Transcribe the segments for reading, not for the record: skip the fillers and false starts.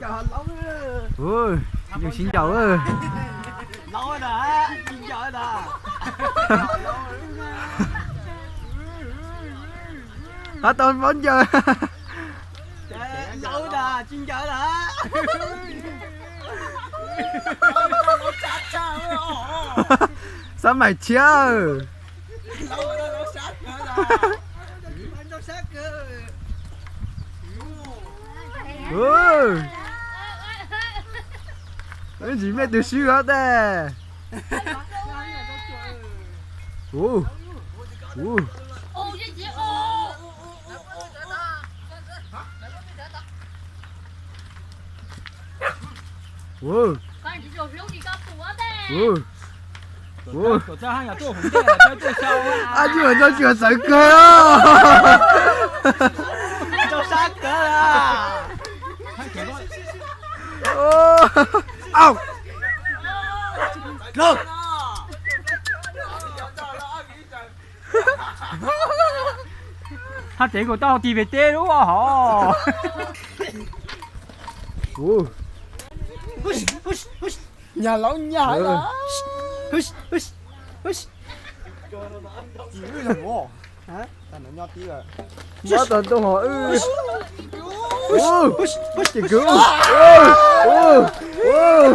chào hành lâu nữa. Ôi, nhiều xin chào ơi. Lâu rồi đã, xin chào đã. Hả tôi vẫn chơi. Lâu đã, xin chào đã. Sao mày chơi? Lâu rồi nó sát nữa đã. Nó sát cơ. Ôi. Cái gì mẹ từ xưa hết đây. Ồ. Ồ. Ồ. Ồ. Ồ. 我这还要做红的，要做烧啊！啊，你们都喜欢神哥哦。做三个啦！哦。哦。走。他这个到地被跌了啊！哈。哦。nhà lão nhà đó. Chỉ là ngô. Hả? Ta nói nhau tí rồi. Quá tuần tôi hỏi. Ô. Chị cứu. Ô. Ô.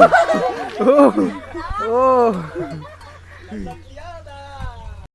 Ô. Ô.